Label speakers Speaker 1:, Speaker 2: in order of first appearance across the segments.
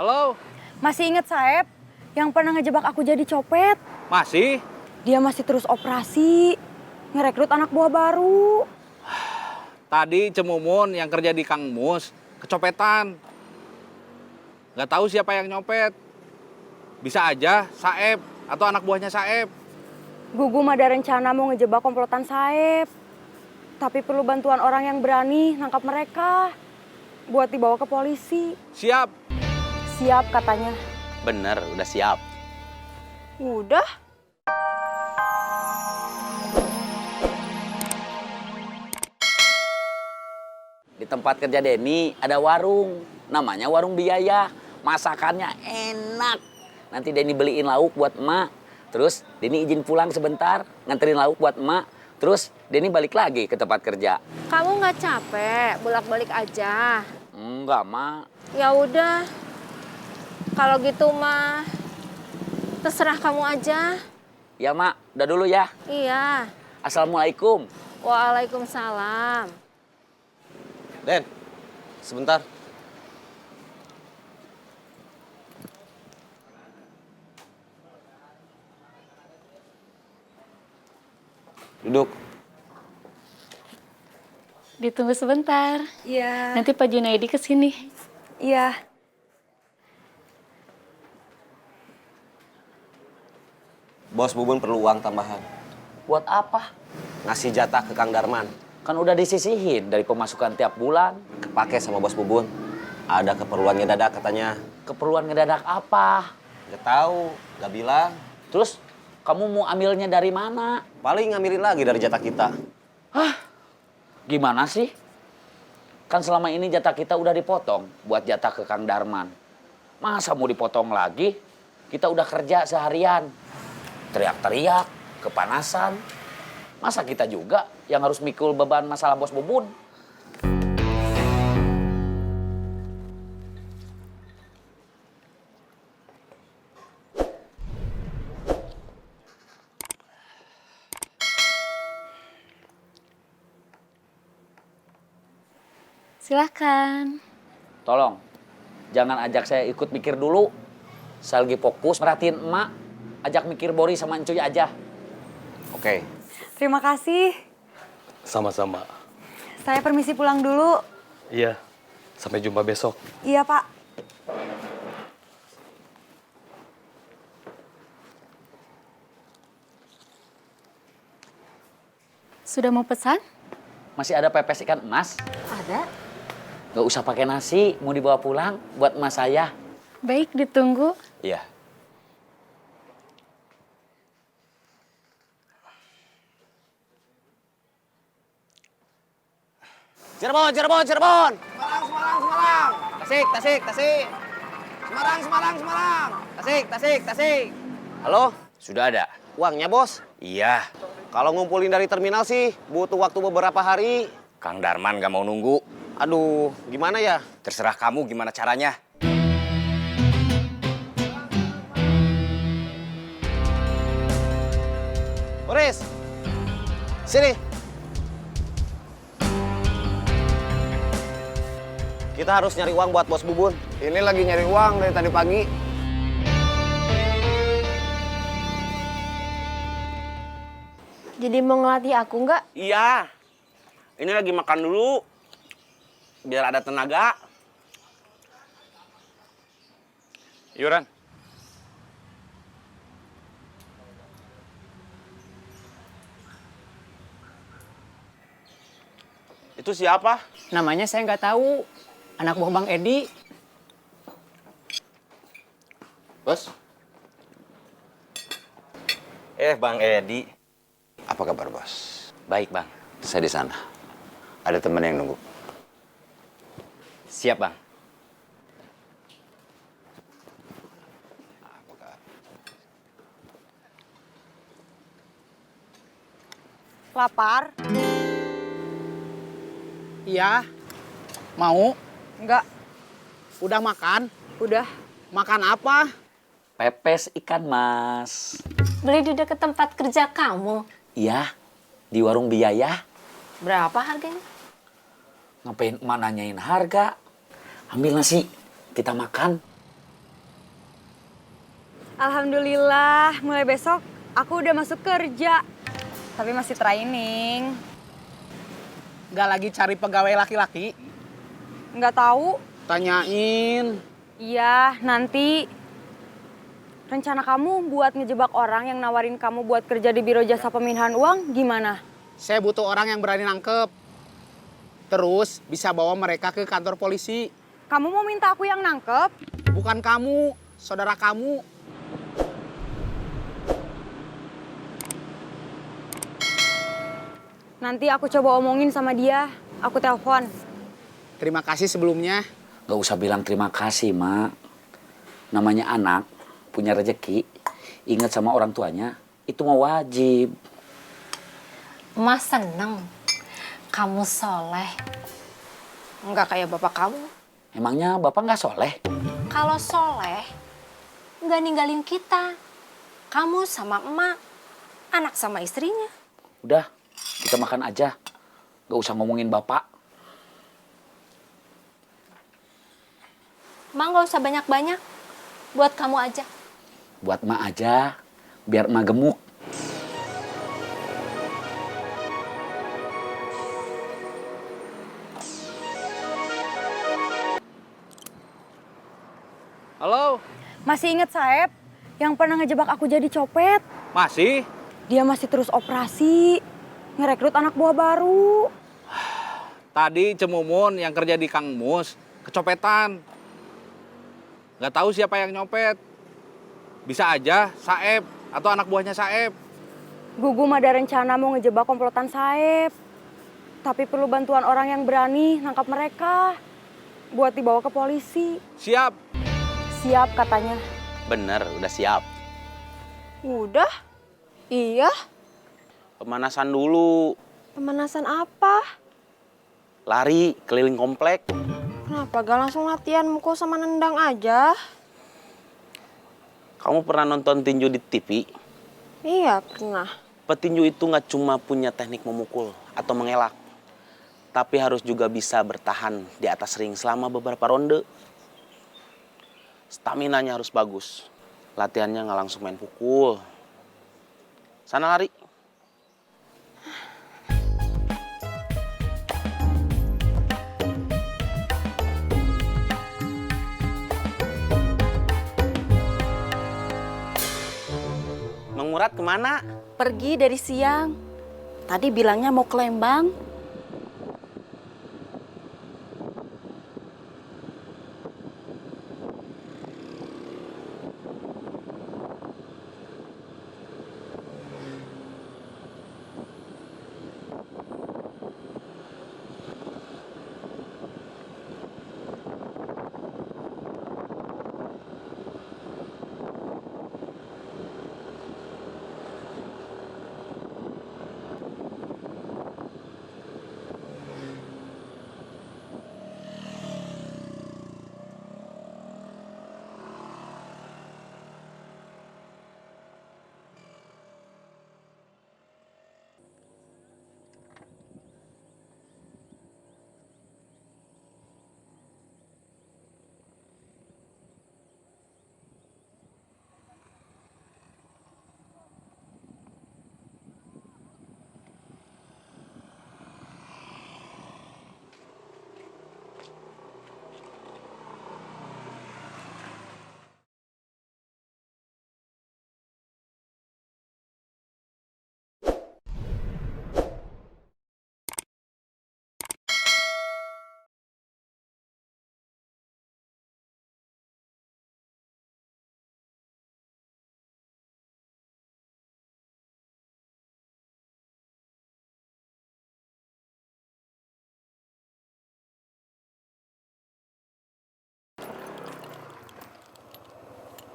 Speaker 1: Halo?
Speaker 2: Masih inget Saeb yang pernah ngejebak aku jadi copet?
Speaker 1: Masih?
Speaker 2: Dia masih terus operasi, ngerekrut anak buah baru.
Speaker 1: Tadi Cemumun yang kerja di Kang Mus kecopetan. Nggak tahu siapa yang nyopet. Bisa aja Saeb atau anak buahnya Saeb.
Speaker 2: Gugum ada rencana mau ngejebak komplotan Saeb. Tapi perlu bantuan orang yang berani nangkap mereka. Buat dibawa ke polisi.
Speaker 1: Siap.
Speaker 2: Siap katanya.
Speaker 3: Bener, udah siap.
Speaker 2: Udah.
Speaker 3: Di tempat kerja Denny ada warung, namanya Warung Biaya. Masakannya enak. Nanti Denny beliin lauk buat emak. Terus Denny izin pulang sebentar, nganterin lauk buat emak. Terus Denny balik lagi ke tempat kerja.
Speaker 4: Kamu nggak capek bolak-balik aja?
Speaker 3: Enggak, Mak.
Speaker 4: Ya udah. Kalau gitu mah terserah kamu aja.
Speaker 3: Ya, Mak. Udah dulu ya.
Speaker 4: Iya.
Speaker 3: Assalamualaikum.
Speaker 4: Waalaikumsalam.
Speaker 5: Den, sebentar. Duduk.
Speaker 4: Ditunggu sebentar.
Speaker 2: Iya.
Speaker 4: Nanti Pak Junaidi kesini.
Speaker 2: Iya.
Speaker 5: Bos Bubun perlu uang tambahan.
Speaker 3: Buat apa?
Speaker 5: Ngasih jatah ke Kang Darman.
Speaker 3: Kan udah disisihin dari pemasukan tiap bulan.
Speaker 5: Kepake sama Bos Bubun. Ada keperluan ngedadak katanya.
Speaker 3: Keperluan ngedadak apa?
Speaker 5: Gak tahu, gak bilang.
Speaker 3: Terus kamu mau ambilnya dari mana?
Speaker 5: Paling ngambilin lagi dari jatah kita.
Speaker 3: Gimana sih? Kan selama ini jatah kita udah dipotong buat jatah ke Kang Darman. Masa mau dipotong lagi? Kita udah kerja seharian. Teriak-teriak, kepanasan. Masa kita juga yang harus mikul beban masalah Bos Bubun?
Speaker 4: Silahkan.
Speaker 3: Tolong, jangan ajak saya ikut mikir dulu. Saya lagi fokus merhatiin emak. Ajak mikir Bori sama Encuy aja.
Speaker 5: Oke.
Speaker 2: Terima kasih.
Speaker 6: Sama-sama.
Speaker 2: Saya permisi pulang dulu.
Speaker 6: Iya. Sampai jumpa besok.
Speaker 2: Iya, Pak.
Speaker 4: Sudah mau pesan?
Speaker 3: Masih ada pepes ikan emas?
Speaker 4: Ada.
Speaker 3: Gak usah pakai nasi, mau dibawa pulang buat emas saya.
Speaker 4: Baik, ditunggu.
Speaker 3: Iya.
Speaker 5: Cirebon, Cirebon, Cirebon. Semarang, Semarang, Semarang. Tasik, Tasik, Tasik. Semarang, Semarang, Semarang. Tasik, Tasik, Tasik. Halo,
Speaker 3: Sudah ada?
Speaker 5: uangnya bos?
Speaker 3: Iya.
Speaker 5: Kalau ngumpulin dari terminal sih butuh waktu beberapa hari.
Speaker 3: Kang Darman gak mau nunggu.
Speaker 5: Aduh, gimana ya?
Speaker 3: Terserah kamu gimana caranya.
Speaker 5: Boris, sini. Kita harus nyari uang buat Bos Bubun.
Speaker 7: Ini lagi nyari uang dari tadi pagi.
Speaker 4: Jadi mau ngelatih aku nggak?
Speaker 5: Iya. Ini lagi makan dulu. Biar ada tenaga.
Speaker 1: Yuran.
Speaker 5: Itu siapa?
Speaker 8: Namanya saya nggak tahu. Anak buah Bang Edi.
Speaker 5: Bos. Bang Edi. Apa kabar, Bos?
Speaker 3: Baik, Bang.
Speaker 5: Saya di sana. Ada teman yang nunggu.
Speaker 3: Siap, Bang.
Speaker 2: Lapar?
Speaker 8: Iya. Mau?
Speaker 2: Enggak.
Speaker 8: Udah makan?
Speaker 2: Udah.
Speaker 8: Makan apa?
Speaker 3: Pepes ikan mas.
Speaker 4: Beli di dekat tempat kerja kamu.
Speaker 3: Iya, di Warung Biaya.
Speaker 4: Berapa harganya?
Speaker 3: Ngapain emak nanyain harga? Ambil nasi, kita makan.
Speaker 2: Alhamdulillah, mulai besok aku udah masuk kerja. Tapi masih training.
Speaker 8: Nggak lagi cari pegawai laki-laki?
Speaker 2: Nggak tahu.
Speaker 8: Tanyain.
Speaker 2: Iya, nanti. Rencana kamu buat ngejebak orang yang nawarin kamu buat kerja di Biro Jasa Pemindahan Uang gimana?
Speaker 8: Saya butuh orang yang berani nangkep. Terus bisa bawa mereka ke kantor polisi.
Speaker 2: Kamu mau minta aku yang nangkep?
Speaker 8: Bukan kamu, saudara kamu.
Speaker 2: Nanti aku coba omongin sama dia. Aku telepon.
Speaker 8: Terima kasih sebelumnya.
Speaker 3: Gak usah bilang terima kasih, Mak. Namanya anak, punya rezeki, ingat sama orang tuanya, itu mah wajib.
Speaker 4: Mas seneng kamu soleh. Nggak kayak bapak kamu.
Speaker 3: Emangnya Bapak nggak soleh?
Speaker 4: Kalau soleh, nggak ninggalin kita. Kamu sama emak, anak sama istrinya.
Speaker 3: Udah, kita makan aja. Gak usah ngomongin Bapak.
Speaker 4: Emak nggak usah banyak-banyak. Buat kamu aja.
Speaker 3: Buat emak aja, biar emak gemuk.
Speaker 1: Halo,
Speaker 2: Masih inget Saeb yang pernah ngejebak aku jadi copet?
Speaker 1: masih?
Speaker 2: Dia masih terus operasi, ngerekrut anak buah baru.
Speaker 1: Tadi Cemumun yang kerja di Kang Mus kecopetan. Nggak tahu siapa yang nyopet. Bisa aja Saeb atau anak buahnya Saeb.
Speaker 2: Gugum ada rencana mau ngejebak komplotan Saeb. Tapi perlu bantuan orang yang berani nangkap mereka. Buat dibawa ke polisi.
Speaker 1: Siap.
Speaker 2: Siap katanya.
Speaker 5: Bener, udah siap.
Speaker 4: Udah? Iya.
Speaker 5: Pemanasan dulu.
Speaker 4: Pemanasan apa?
Speaker 5: Lari keliling komplek.
Speaker 4: Kenapa gak langsung latihan mukul sama nendang aja?
Speaker 5: Kamu pernah nonton tinju di TV?
Speaker 4: Iya, pernah.
Speaker 5: Petinju itu nggak cuma punya teknik memukul atau mengelak, tapi harus juga bisa bertahan di atas ring selama beberapa ronde. Staminanya harus bagus. Latihannya nggak langsung main pukul. Sana lari. Mang Murad kemana?
Speaker 9: Pergi dari siang. Tadi bilangnya mau ke Lembang.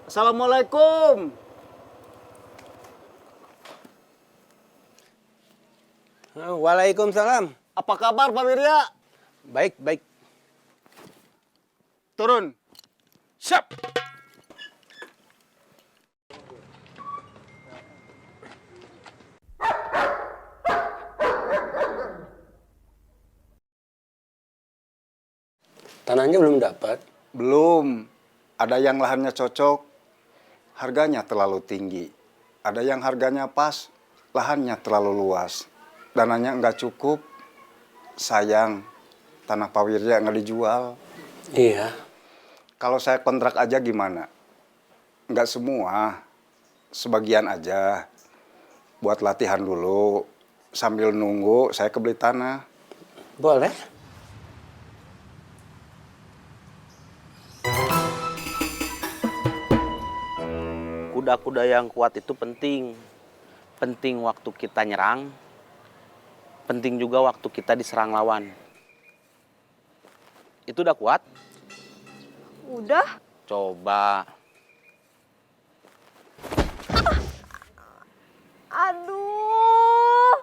Speaker 7: Assalamualaikum.
Speaker 10: Waalaikumsalam.
Speaker 7: Apa kabar Pak Wirya?
Speaker 10: Baik, baik.
Speaker 7: Turun.
Speaker 10: Siap. Tanahnya belum dapat?
Speaker 7: Belum. Ada yang lahannya cocok.
Speaker 11: harganya terlalu tinggi. Ada yang harganya pas, lahannya terlalu luas. Dananya nggak cukup. Sayang, tanah Pak Wirya nggak dijual.
Speaker 10: Iya.
Speaker 11: Kalau saya kontrak aja gimana? Nggak semua, sebagian aja. Buat latihan dulu, sambil nunggu saya kebeli tanah.
Speaker 10: Boleh. Kuda-kuda yang kuat itu penting. Penting waktu kita nyerang. Penting juga waktu kita diserang lawan. Itu udah kuat?
Speaker 2: Udah?
Speaker 10: Coba.
Speaker 2: Aduh.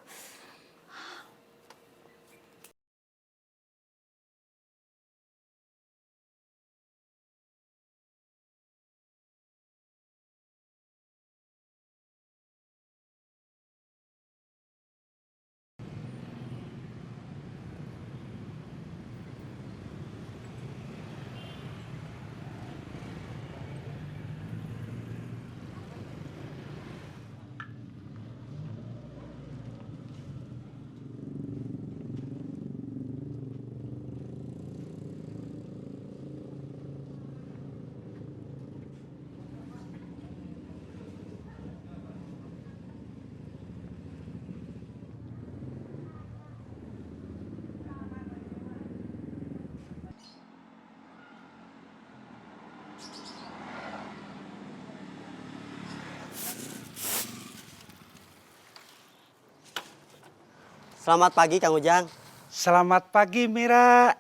Speaker 7: Selamat pagi Kang Ujang.
Speaker 8: Selamat pagi, Mira.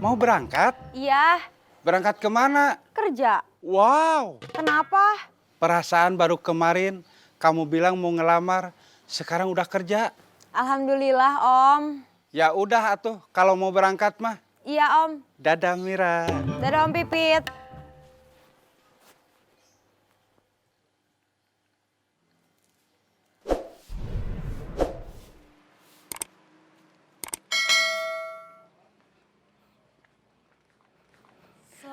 Speaker 8: Mau berangkat?
Speaker 2: Iya,
Speaker 8: Berangkat kemana?
Speaker 2: kerja.
Speaker 8: Wow,
Speaker 2: Kenapa?
Speaker 8: perasaan baru kemarin kamu bilang mau ngelamar, sekarang udah kerja.
Speaker 2: Alhamdulillah, Om.
Speaker 8: Ya udah atuh, kalau mau berangkat mah.
Speaker 2: Iya, Om.
Speaker 8: Dadah, Mira.
Speaker 2: Dadah, Om Pipit.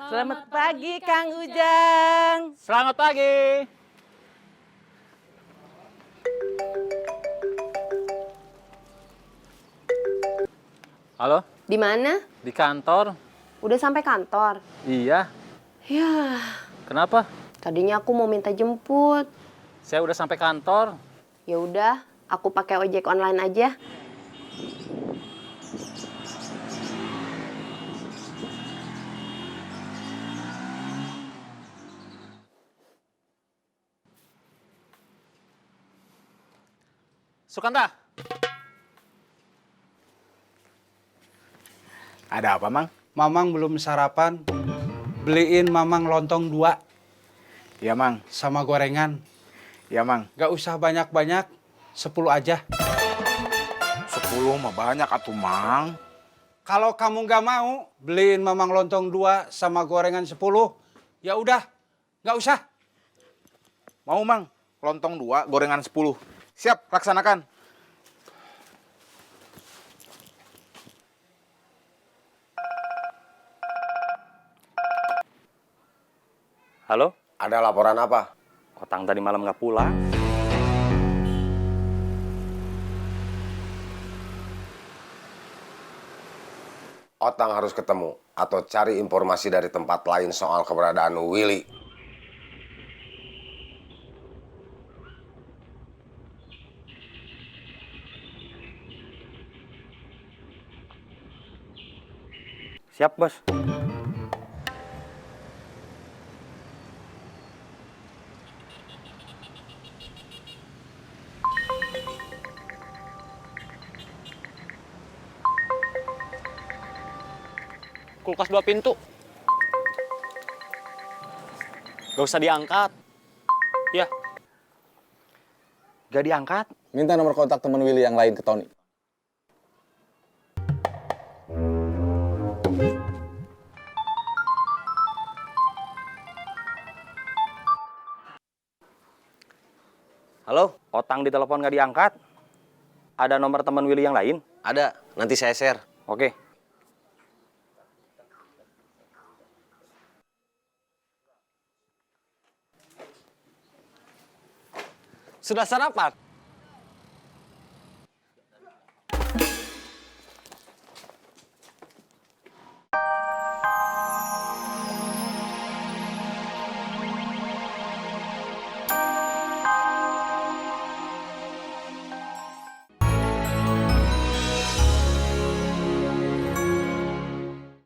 Speaker 9: Selamat pagi Kang Ujang.
Speaker 1: Selamat pagi. Halo,
Speaker 4: Di mana?
Speaker 1: di kantor?
Speaker 4: Udah sampai kantor?
Speaker 1: Iya.
Speaker 4: Ya,
Speaker 1: Kenapa?
Speaker 4: tadinya aku mau minta jemput.
Speaker 1: Saya udah sampai kantor.
Speaker 4: Ya udah, aku pakai ojek online aja.
Speaker 1: Sukanta.
Speaker 10: Ada apa, Mang?
Speaker 8: Mamang belum sarapan. Beliin Mamang lontong 2
Speaker 10: Iya, Mang.
Speaker 8: sama gorengan.
Speaker 10: Iya, Mang.
Speaker 8: Gak usah banyak-banyak, 10 aja.
Speaker 10: 10 mah banyak atuh, Mang.
Speaker 8: Kalau kamu gak mau, beliin Mamang lontong 2 sama gorengan 10. Ya udah, gak usah.
Speaker 10: Mau, Mang? Lontong 2, gorengan 10. Siap, laksanakan.
Speaker 6: Halo?
Speaker 7: Ada laporan apa?
Speaker 6: Otang tadi malam nggak pulang.
Speaker 7: Otang harus ketemu atau cari informasi dari tempat lain soal keberadaan Willy.
Speaker 6: Siap, Bos.
Speaker 5: Kulkas 2 pintu. Gak usah diangkat. Ya.
Speaker 1: Gak diangkat.
Speaker 12: Minta nomor kontak teman Willy yang lain ke Tony.
Speaker 6: Halo? Otang di telepon nggak diangkat. Ada nomor teman Willy yang lain?
Speaker 5: Ada, nanti saya share.
Speaker 6: Oke.
Speaker 5: Sudah sarapan?